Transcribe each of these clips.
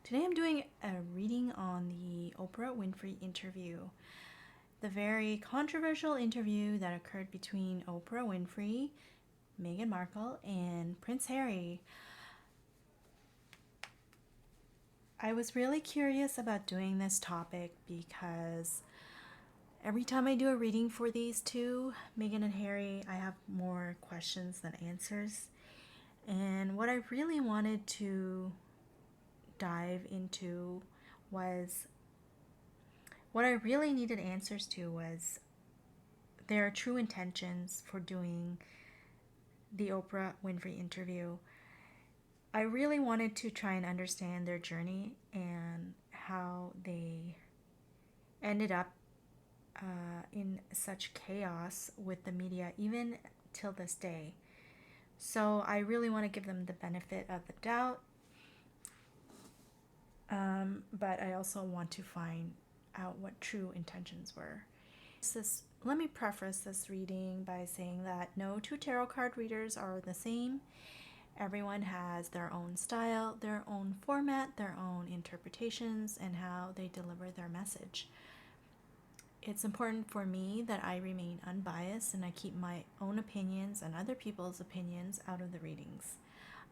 Today I'm doing a reading on the Oprah Winfrey interview, the very controversial interview that occurred between Oprah Winfrey, Meghan Markle, and Prince Harry. I was really curious about doing this topic because every time I do a reading for these two, Meghan and Harry, I have more questions than answers. And what I really wanted to dive into was what I really needed answers to was their true intentions for doing the Oprah Winfrey interview. I really wanted to try and understand their journey and how they ended up in such chaos with the media, even till this day. So I really want to give them the benefit of the doubt, but I also want to find out what true intentions were. Let me preface this reading by saying that no two tarot card readers are the same. Everyone has their own style, their own format, their own interpretations, and how they deliver their message. It's important for me that I remain unbiased and I keep my own opinions and other people's opinions out of the readings.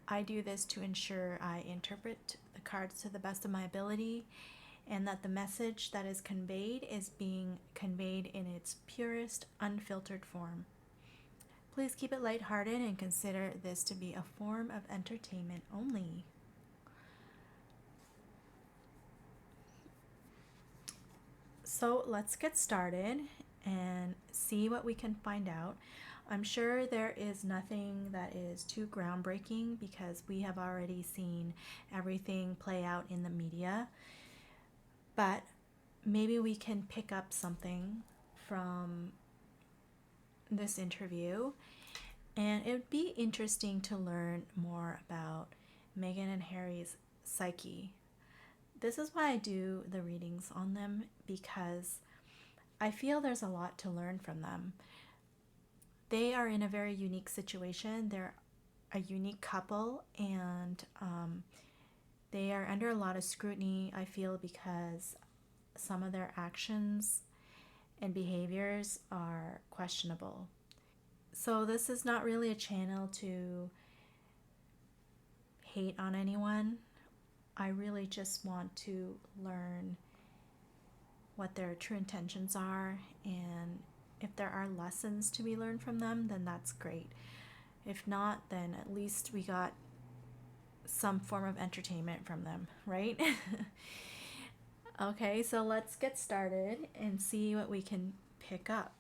I do this to ensure I interpret the cards to the best of my ability and that the message that is conveyed is being conveyed in its purest, unfiltered form. Please keep it lighthearted and consider this to be a form of entertainment only. So let's get started and see what we can find out. I'm sure there is nothing that is too groundbreaking because we have already seen everything play out in the media. But maybe we can pick up something from this interview, and it would be interesting to learn more about Meghan and Harry's psyche. This is why I do the readings on them, because I feel there's a lot to learn from them. They are in a very unique situation. They're a unique couple, and they are under a lot of scrutiny, I feel, because some of their actions and behaviors are questionable. So this is not really a channel to hate on anyone. I really just want to learn what their true intentions are, and if there are lessons to be learned from them, then that's great. If not, then at least we got some form of entertainment from them, right? Okay, so let's get started and see what we can pick up.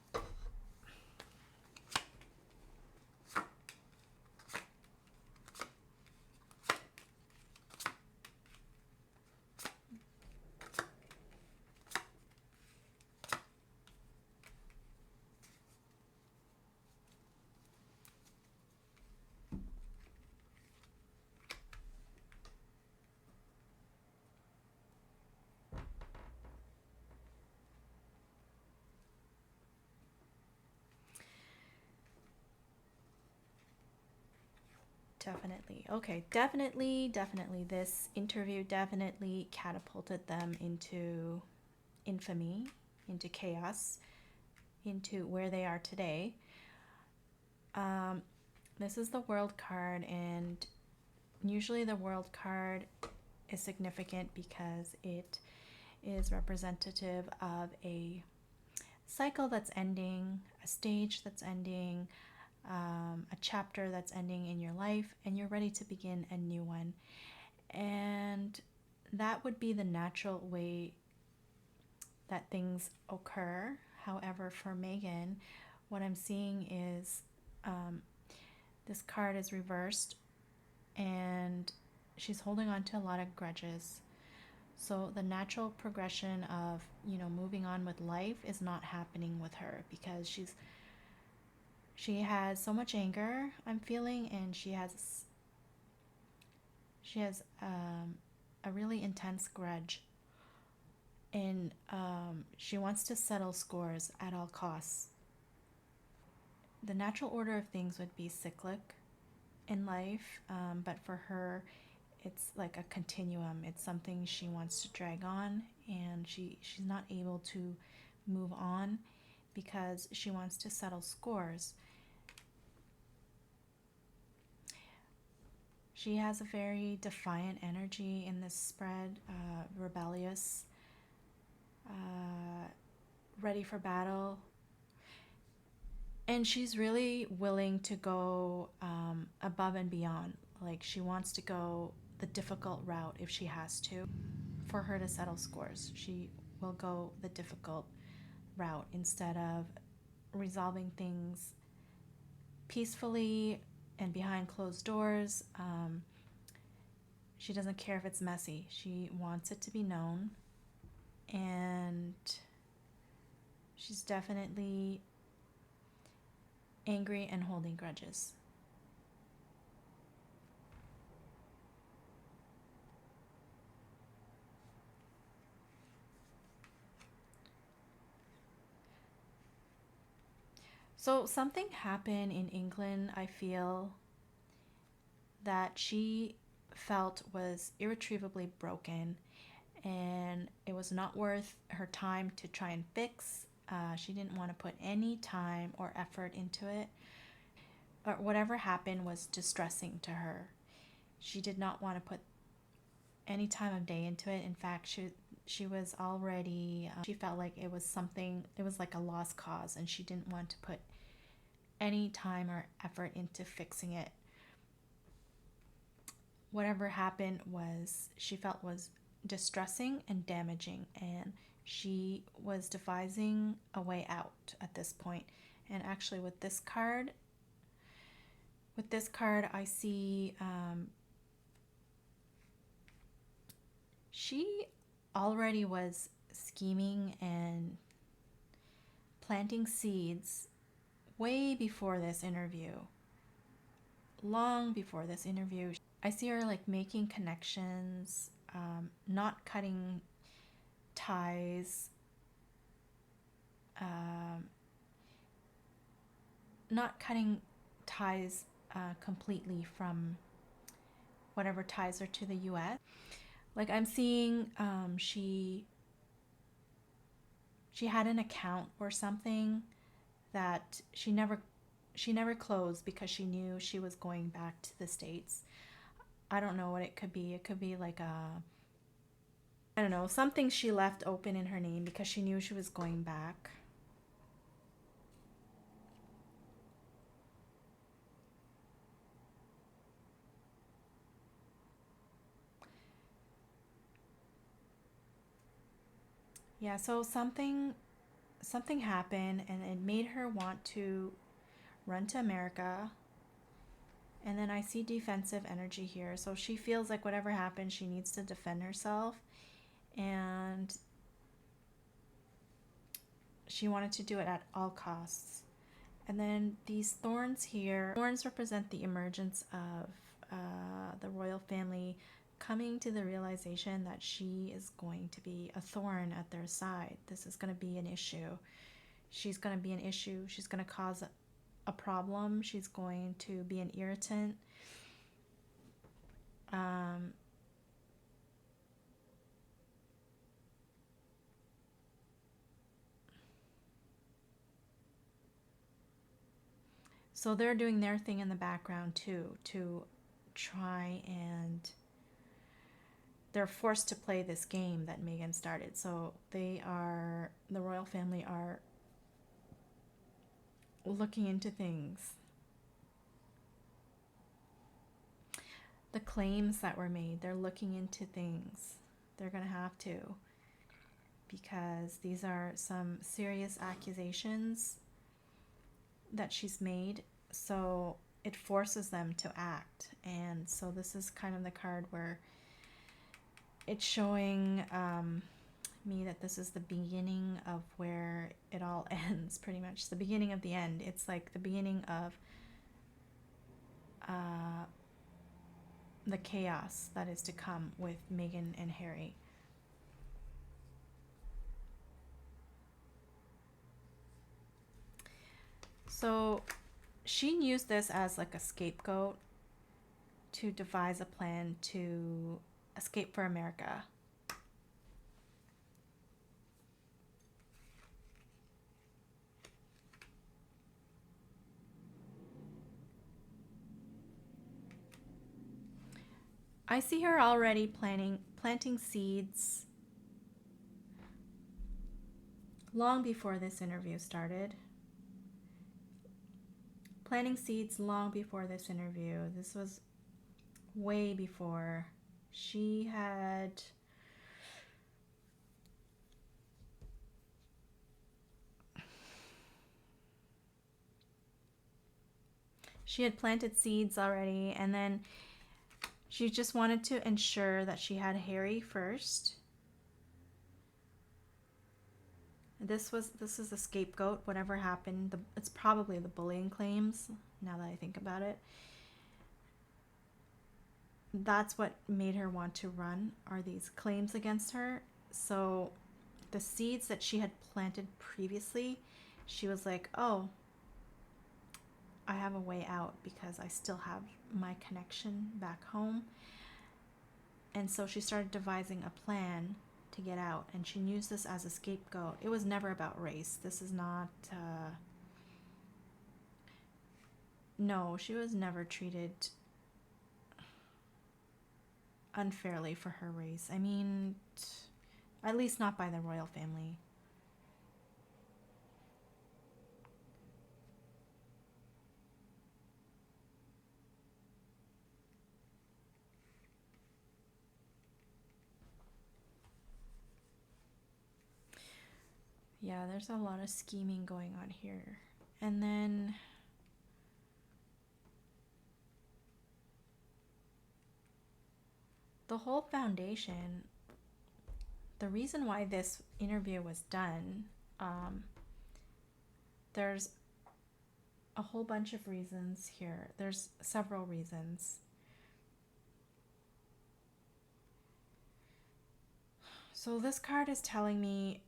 Definitely. Okay, definitely. This interview definitely catapulted them into infamy, into chaos, into where they are today. Um, this is the world card, and usually the world card is significant because it is representative of a cycle that's ending, a stage that's ending, a chapter that's ending in your life, and you're ready to begin a new one. And that would be the natural way that things occur. However, for Meghan, what I'm seeing is this card is reversed and she's holding on to a lot of grudges. So the natural progression of, moving on with life is not happening with her because she has so much anger, I'm feeling, and she has a really intense grudge, and she wants to settle scores at all costs. The natural order of things would be cyclic in life, but for her, it's like a continuum. It's something she wants to drag on, and she's not able to move on because she wants to settle scores. She has a very defiant energy in this spread, rebellious, uh, ready for battle. And she's really willing to go above and beyond. Like, she wants to go the difficult route if she has to. For her to settle scores, she will go the difficult route instead of resolving things peacefully and behind closed doors. She doesn't care if it's messy. She wants it to be known. And she's definitely angry and holding grudges. So something happened in England, I feel, that she felt was irretrievably broken, and it was not worth her time to try and fix. She didn't want to put any time or effort into it. Or whatever happened was distressing to her. She did not want to put any time of day into it. In fact, she was already she felt like it was something, it was like a lost cause, and she didn't want to put any time or effort into fixing it. Whatever happened was, she felt, was distressing and damaging, and she was devising a way out at this point. And actually, with this card, I see she already was scheming and planting seeds way before this interview. Long before this interview. I see her like making connections, not cutting ties, um, not cutting ties completely from whatever ties are to the US. Like, I'm seeing she had an account or something that she never closed because she knew she was going back to the States. I don't know what it could be. It could be like I don't know, something she left open in her name because she knew she was going back. Yeah, so something happened, and it made her want to run to America. And then I see defensive energy here. So she feels like whatever happened, she needs to defend herself. And she wanted to do it at all costs. And then these thorns here, thorns represent the emergence of the royal family coming to the realization that she is going to be a thorn at their side. This is going to be an issue. She's going to be an issue. She's going to cause a problem. She's going to be an irritant. So they're doing their thing in the background too, to try and they're forced to play this game that Meghan started. So the royal family are looking into things. The claims that were made, they're looking into things. They're going to have to, because these are some serious accusations that she's made. So it forces them to act. And so this is kind of the card where it's showing me that this is the beginning of where it all ends, pretty much. The beginning of the end. It's like the beginning of the chaos that is to come with Meghan and Harry. So she used this as like a scapegoat to devise a plan to escape for America. I see her already planting seeds long before this interview started. Planting seeds long before this interview. This was way before. She had planted seeds already, and then she just wanted to ensure that she had Harry first. This is the scapegoat. Whatever happened, it's probably the bullying claims. Now that I think about it, that's what made her want to run. Are these claims against her? So, the seeds that she had planted previously, she was like, "Oh, I have a way out because I still have my connection back home." And so she started devising a plan to get out, and she used this as a scapegoat. It was never about race. This is not no, she was never treated unfairly for her race. I mean, at least not by the royal family. Yeah, there's a lot of scheming going on here. And then the whole foundation, the reason why this interview was done, there's a whole bunch of reasons here. There's several reasons. So this card is telling me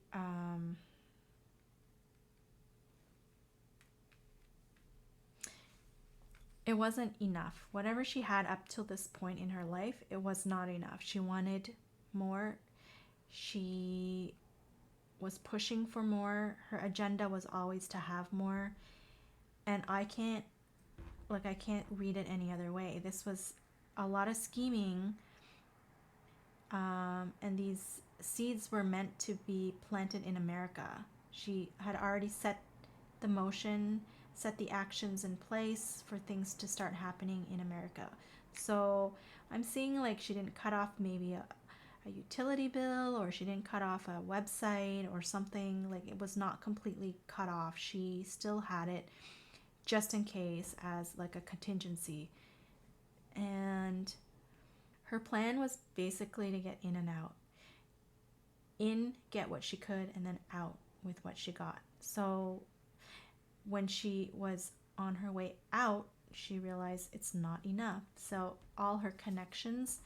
it wasn't enough. Whatever she had up till this point in her life, it was not enough. She wanted more. She was pushing for more. Her agenda was always to have more. And I can't read it any other way. This was a lot of scheming. And these seeds were meant to be planted in America. She had already set the motion, set the actions in place for things to start happening in America. So I'm seeing like she didn't cut off maybe a utility bill, or she didn't cut off a website or something. Like, it was not completely cut off. She still had it just in case as like a contingency. And her plan was basically to get in and out. In, get what she could, and then out with what she got. So when she was on her way out, she realized it's not enough. So all her connections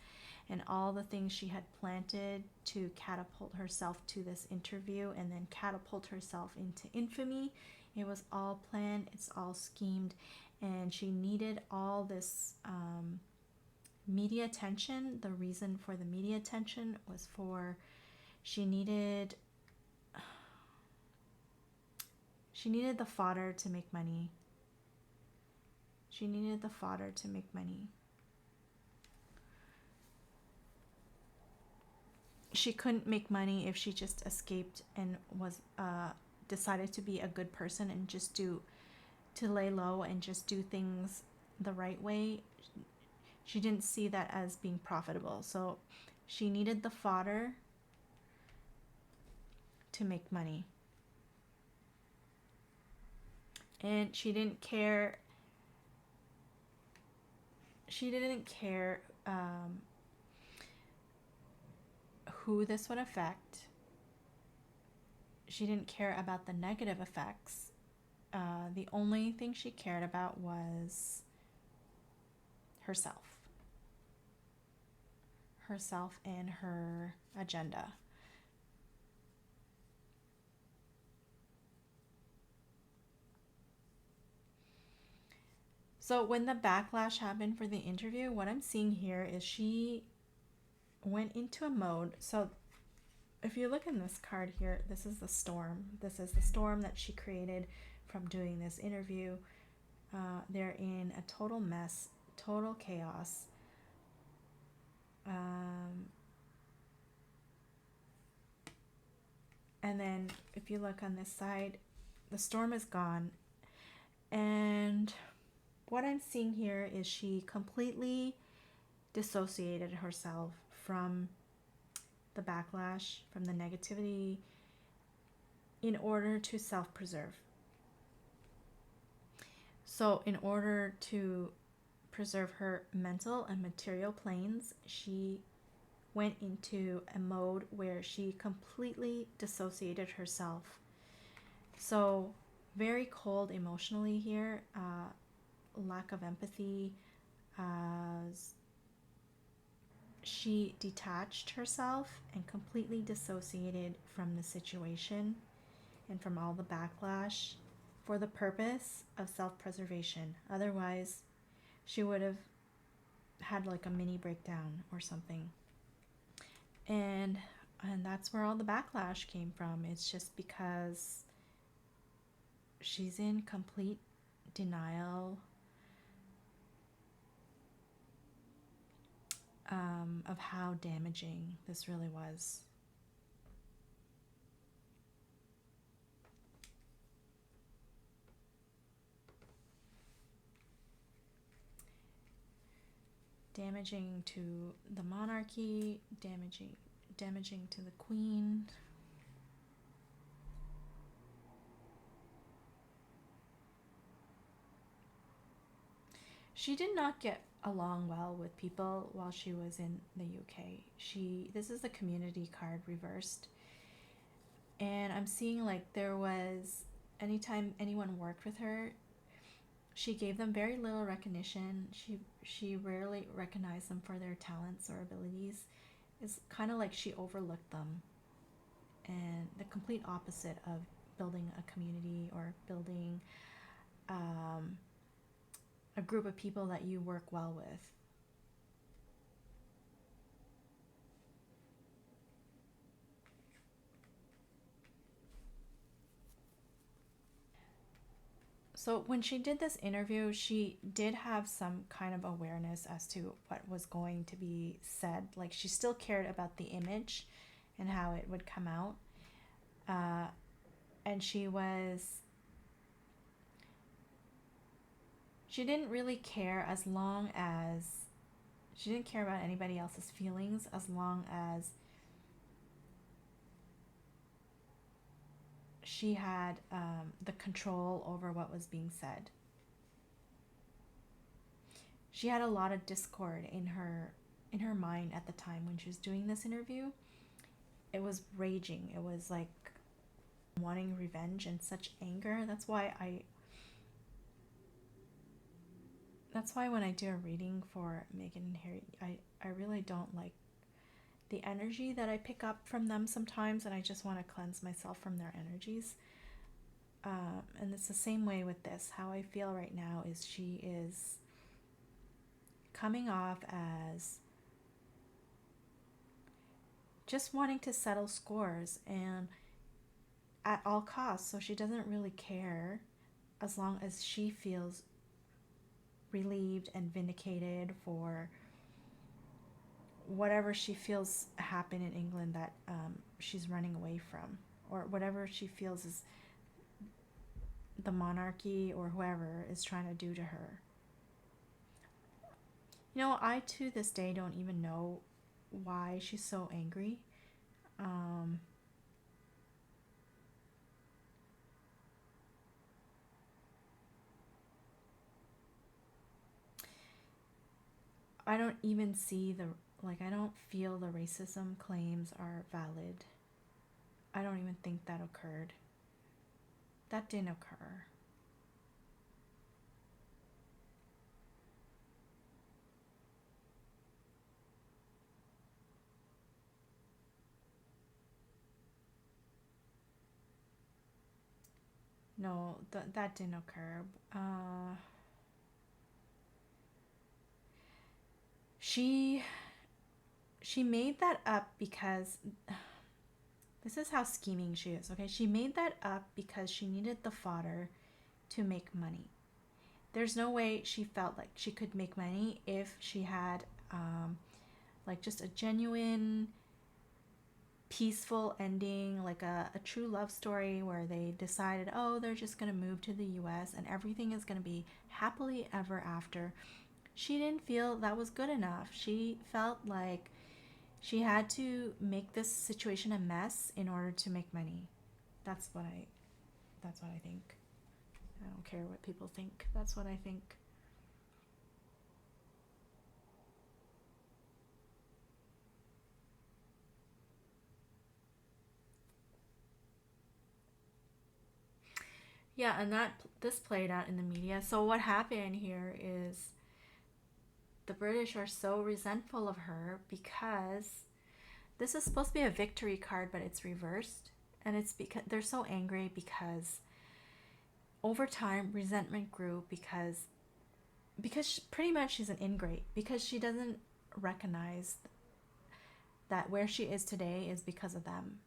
and all the things she had planted to catapult herself to this interview and then catapult herself into infamy, it was all planned, it's all schemed, and she needed all this media attention. The reason for the media attention was for she needed the fodder to make money. She needed the fodder to make money. She couldn't make money if she just escaped and was decided to be a good person and just to lay low and just do things the right way. She didn't see that as being profitable. So she needed the fodder to make money. And she didn't care. Who this would affect. She didn't care about the negative effects. The only thing she cared about was herself and her agenda. So when the backlash happened for the interview, what I'm seeing here is she went into a mode. So if you look in this card here, this is the storm. This is the storm that she created from doing this interview. They're in a total mess, total chaos. And then if you look on this side, the storm is gone. And what I'm seeing here is she completely dissociated herself from the backlash, from the negativity, in order to self-preserve. So in order to preserve her mental and material planes, she went into a mode where she completely dissociated herself. So very cold emotionally here, lack of empathy. She detached herself and completely dissociated from the situation and from all the backlash for the purpose of self-preservation. Otherwise, she would have had like a mini breakdown or something. And that's where all the backlash came from. It's just because she's in complete denial of how damaging this really was. Damaging to the monarchy, damaging to the queen. She did not get along well with people while she was in the UK. This is the community card reversed. And I'm seeing like there was, anytime anyone worked with her, she gave them very little recognition. She rarely recognized them for their talents or abilities. It's kind of like she overlooked them. And the complete opposite of building a community or building a group of people that you work well with. So when she did this interview, she did have some kind of awareness as to what was going to be said. Like she still cared about the image and how it would come out. And she didn't really care as long as, she didn't care about anybody else's feelings as long as she had the control over what was being said. She had a lot of discord in her mind at the time when she was doing this interview. It was raging. It was like wanting revenge and such anger. That's why when I do a reading for Meghan and Harry, I really don't like the energy that I pick up from them sometimes, and I just want to cleanse myself from their energies. And it's the same way with this. How I feel right now is she is coming off as just wanting to settle scores and at all costs. So she doesn't really care as long as she feels relieved and vindicated for whatever she feels happened in England that she's running away from, or whatever she feels is the monarchy or whoever is trying to do to her. You know, I to this day don't even know why she's so angry. I don't even see I don't feel the racism claims are valid. I don't even think that occurred. That didn't occur. No, that didn't occur. she made that up because this is how scheming she is, okay? She made that up because she needed the fodder to make money. There's no way she felt like she could make money if she had like just a genuine peaceful ending, like a true love story where they decided, oh, they're just going to move to the US and everything is going to be happily ever after. She didn't feel that was good enough. She felt like she had to make this situation a mess in order to make money. That's what I think. I don't care what people think. That's what I think. Yeah, and this played out in the media. So what happened here is the British are so resentful of her because this is supposed to be a victory card, but it's reversed. And it's because they're so angry because over time resentment grew because pretty much she's an ingrate, because she doesn't recognize that where she is today is because of them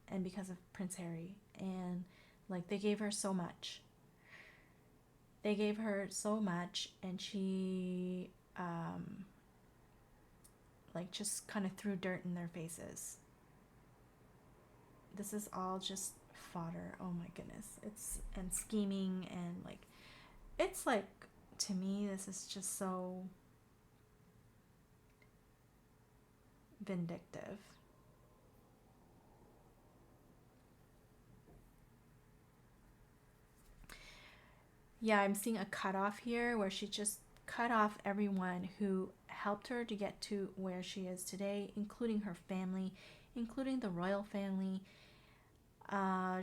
and because of Prince Harry. And like they gave her so much. They gave her so much and she like just kind of threw dirt in their faces. This is all just fodder. Oh my goodness. It's and scheming and like it's like, to me this is just so vindictive. Yeah, I'm seeing a cutoff here where she just cut off everyone who helped her to get to where she is today, including her family, including the royal family.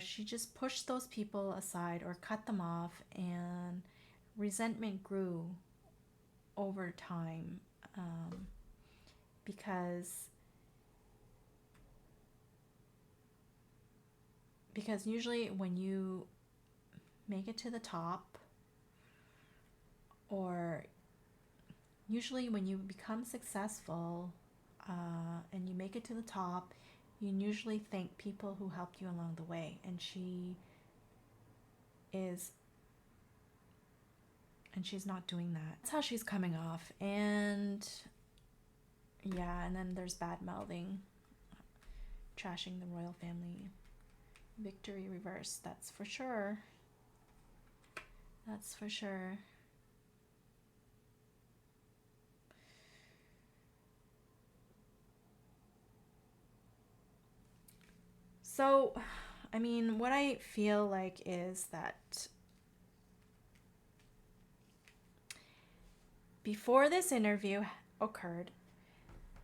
She just pushed those people aside or cut them off, and resentment grew over time because usually when you make it to the top, or usually when you become successful and you make it to the top, you usually thank people who helped you along the way. And she's not doing that. That's how she's coming off. And yeah, and then there's bad mouthing, trashing the royal family. Victory reverse, that's for sure. That's for sure. So, I mean, what I feel like is that before this interview occurred,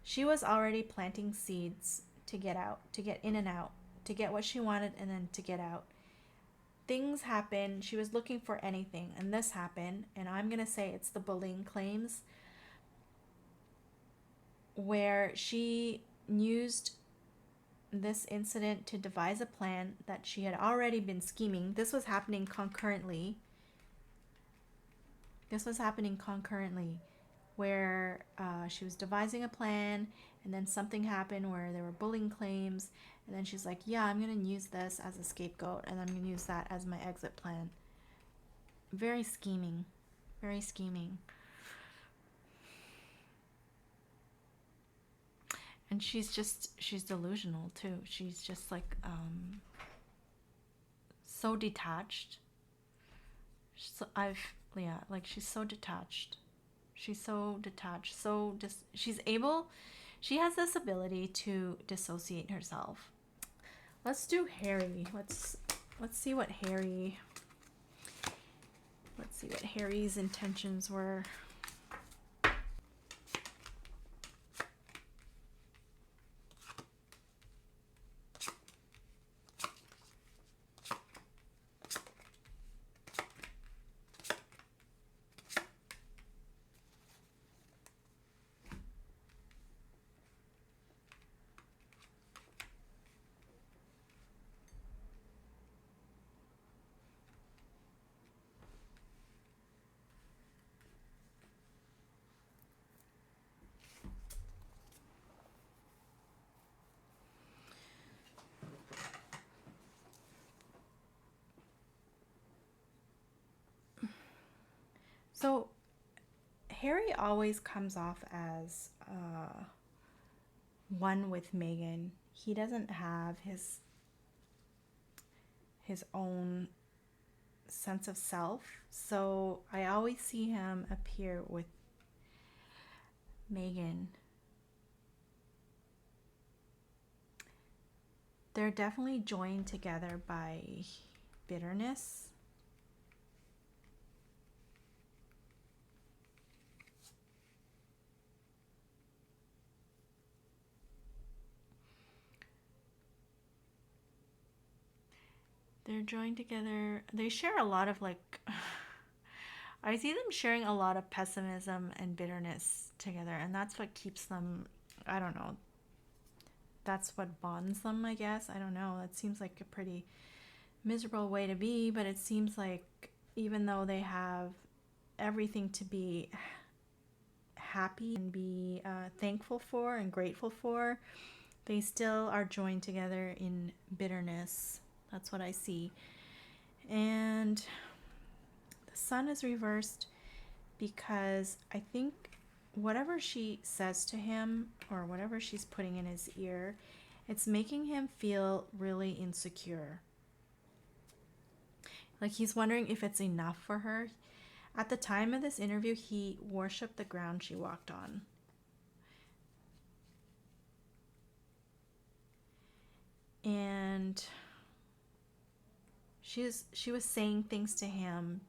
she was already planting seeds to get out, to get in and out, to get what she wanted and then to get out. Things happen. She was looking for anything, and this happened, and I'm going to say it's the bullying claims, where she used this incident to devise a plan that she had already been scheming. This was happening concurrently. Where she was devising a plan, and then something happened where there were bullying claims, and then she's like, yeah, I'm going to use this as a scapegoat, and I'm going to use that as my exit plan. Very scheming. Very scheming. And she's delusional too. She's just like so detached. She's so detached. She has this ability to dissociate herself. Let's do Harry. Let's see what Harry's intentions were. So Harry always comes off as one with Meghan. He doesn't have his own sense of self. So I always see him appear with Meghan. They're definitely joined together by bitterness. They're joined together. They share a lot of like I see them sharing a lot of pessimism and bitterness together, and that's what keeps them, I don't know, that's what bonds them, I guess. I don't know. That seems like a pretty miserable way to be, but it seems like even though they have everything to be happy and be thankful for and grateful for, they still are joined together in bitterness. That's what I see. And the sun is reversed because I think whatever she says to him or whatever she's putting in his ear, it's making him feel really insecure. Like he's wondering if it's enough for her. At the time of this interview, he worshipped the ground she walked on. And she was saying things to him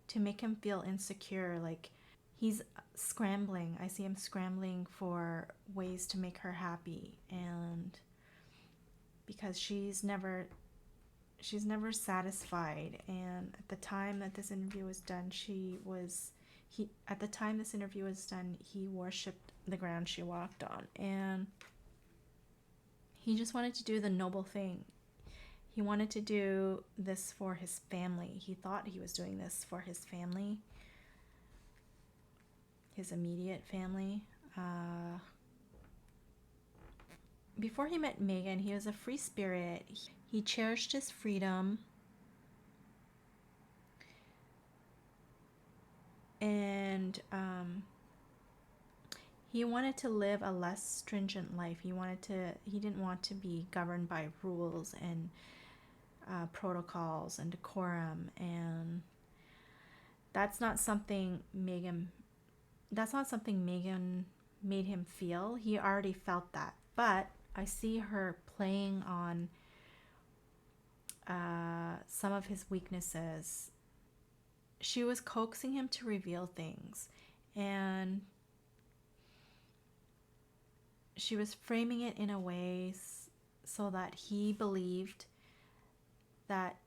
to make him feel insecure. Like he's scrambling. I see him scrambling for ways to make her happy, and because she's never satisfied. And at the time that this interview was done, he worshipped the ground she walked on, and he just wanted to do the noble thing. He wanted to do this for his family. He thought he was doing this for his family, his immediate family. Before he met Meghan, he was a free spirit. He cherished his freedom. And he wanted to live a less stringent life. He didn't want to be governed by rules and protocols and decorum, and that's not something Meghan made him feel. He already felt that, but I see her playing on some of his weaknesses. She was coaxing him to reveal things, and she was framing it in a way so that he believed that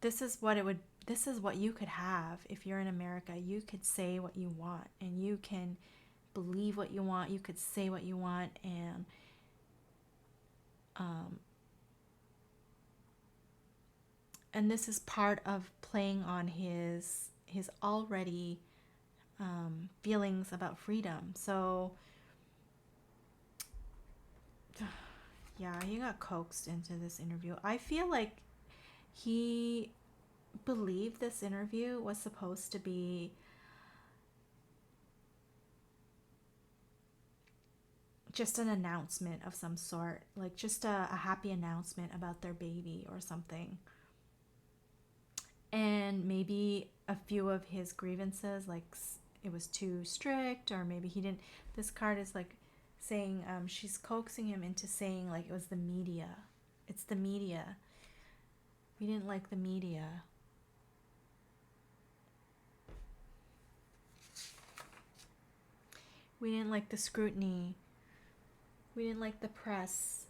this is what you could have if you're in America. You could say what you want, and you can believe what you want. You could say what you want, and this is part of playing on his already feelings about freedom. So yeah, he got coaxed into this interview. I feel like he believed this interview was supposed to be just an announcement of some sort, like just a happy announcement about their baby or something. And maybe a few of his grievances, like it was too strict, or maybe he didn't. This card is like saying she's coaxing him into saying like it was the media. It's the media. We didn't like the media. We didn't like the scrutiny. We didn't like the press.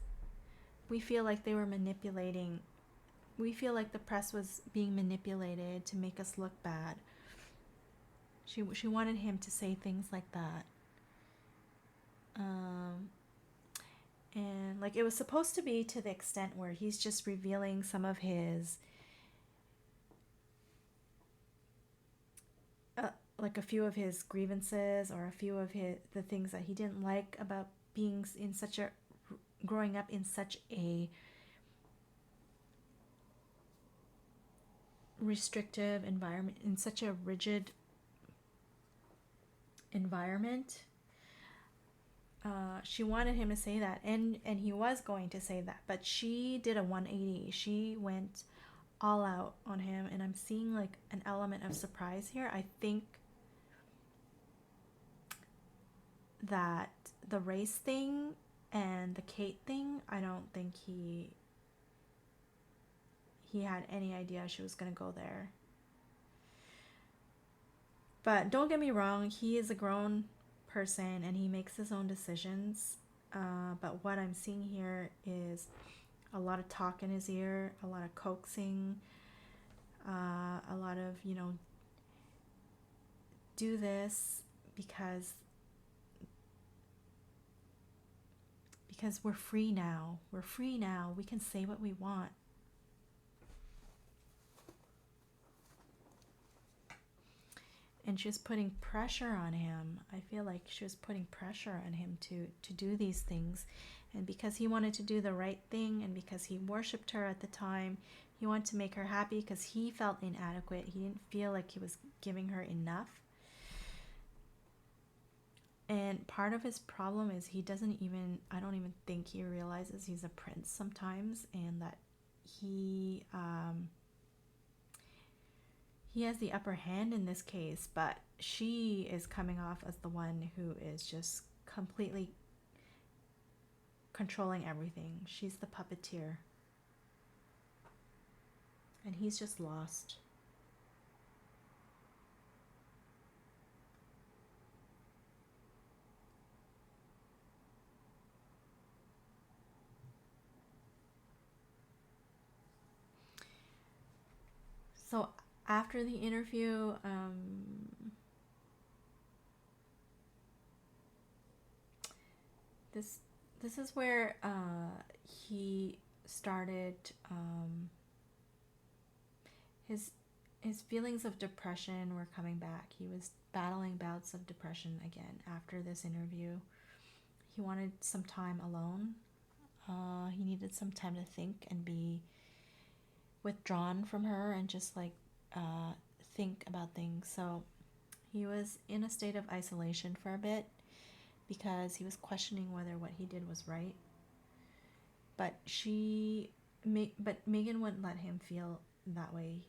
We feel like they were manipulating. We feel like the press was being manipulated to make us look bad. She wanted him to say things like that. And like it was supposed to be to the extent where he's just revealing some of his like a few of his grievances, or a few of the things that he didn't like about being in such a growing up in such a restrictive environment, in such a rigid environment. She wanted him to say that, and he was going to say that, but she did a 180. She went all out on him, and I'm seeing like an element of surprise here. I think that the race thing and the Kate thing, I don't think he had any idea she was going to go there. But don't get me wrong, he is a grown person and he makes his own decisions. But what I'm seeing here is a lot of talk in his ear, a lot of coaxing, a lot of, do this because we're free now. We're free now. We can say what we want. And she was putting pressure on him. I feel like she was putting pressure on him to do these things. And because he wanted to do the right thing, and because he worshipped her at the time, he wanted to make her happy because he felt inadequate. He didn't feel like he was giving her enough. And part of his problem is I don't even think he realizes he's a prince sometimes, and that he has the upper hand in this case, but she is coming off as the one who is just completely controlling everything. She's the puppeteer. And he's just lost. So after the interview, this is where he started his feelings of depression were coming back. He was battling bouts of depression again after this interview. He wanted some time alone. He needed some time to think and be withdrawn from her and just like think about things. So he was in a state of isolation for a bit because he was questioning whether what he did was right. But Meghan wouldn't let him feel that way.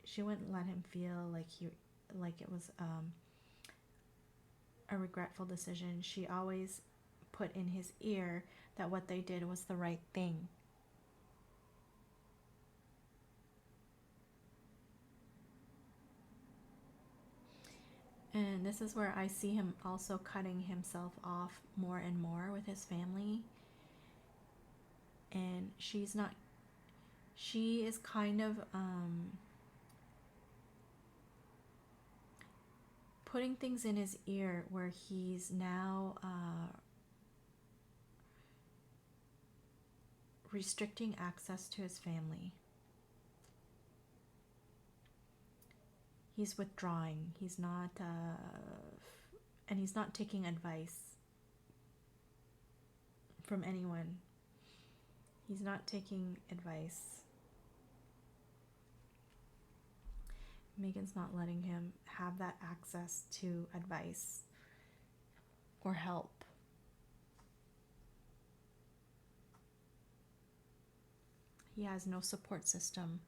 She wouldn't let him feel like it was a regretful decision. She always put in his ear that what they did was the right thing. And this is where I see him also cutting himself off more and more with his family. And she is kind of putting things in his ear where he's now restricting access to his family. He's withdrawing. He's not and he's not taking advice from anyone. He's not taking advice. Meghan's not letting him have that access to advice or help. He has no support system.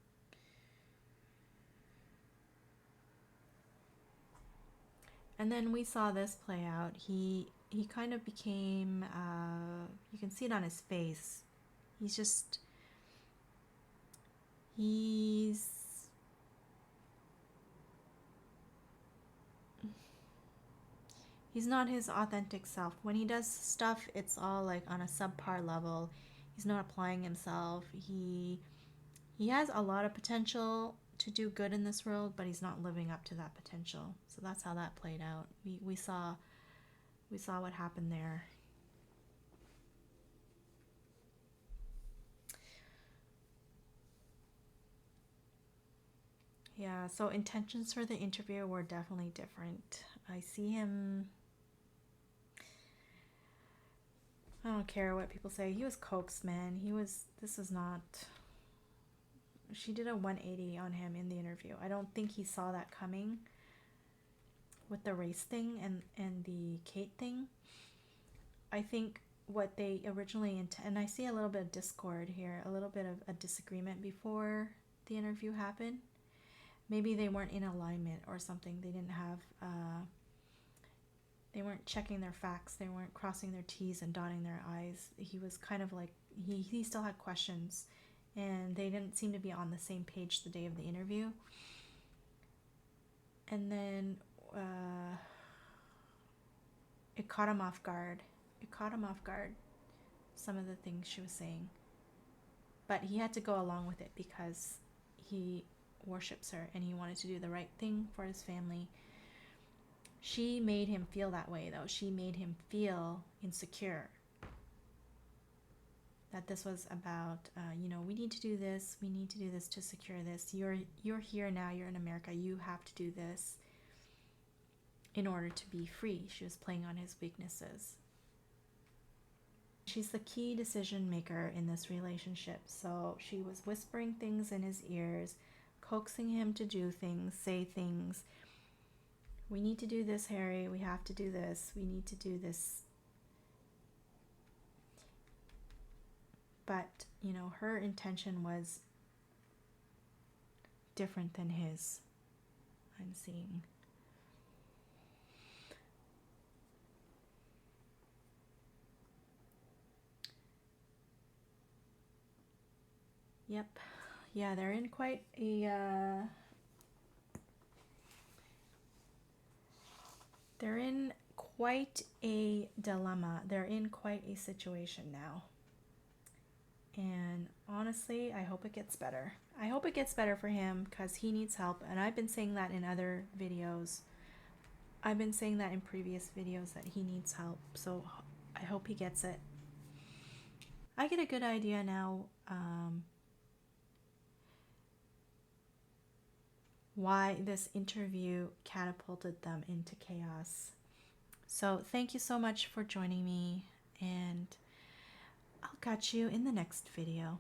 And then we saw this play out. He kind of became, you can see it on his face. He's not his authentic self. When he does stuff, it's all like on a subpar level. He's not applying himself. He has a lot of potential to do good in this world, but he's not living up to that potential. So that's how that played out. We saw what happened there. Yeah, so intentions for the interview were definitely different. I see him, I don't care what people say. He was coaxed, man. This is not, she did a 180 on him in the interview. I don't think he saw that coming with the race thing and the Kate thing. I think what they originally and I see a little bit of discord here, a little bit of a disagreement before the interview happened. Maybe they weren't in alignment or something. They didn't have they weren't checking their facts. They weren't crossing their T's and dotting their I's. He was kind of like he still had questions, and they didn't seem to be on the same page the day of the interview. And then it caught him off guard. It caught him off guard, some of the things she was saying. But he had to go along with it because he worships her and he wanted to do the right thing for his family. She made him feel that way, though. She made him feel insecure. That this was about, we need to do this. We need to do this to secure this. You're here now. You're in America. You have to do this in order to be free. She was playing on his weaknesses. She's the key decision maker in this relationship. So she was whispering things in his ears, coaxing him to do things, say things. We need to do this, Harry. We have to do this. We need to do this. But, her intention was different than his, I'm seeing. Yep. Yeah, they're in quite a dilemma. They're in quite a situation now. And honestly, I hope it gets better. I hope it gets better for him because he needs help. And I've been saying that in other videos. I've been saying that in previous videos that he needs help. So I hope he gets it. I get a good idea now why this interview catapulted them into chaos. So thank you so much for joining me, and I'll catch you in the next video.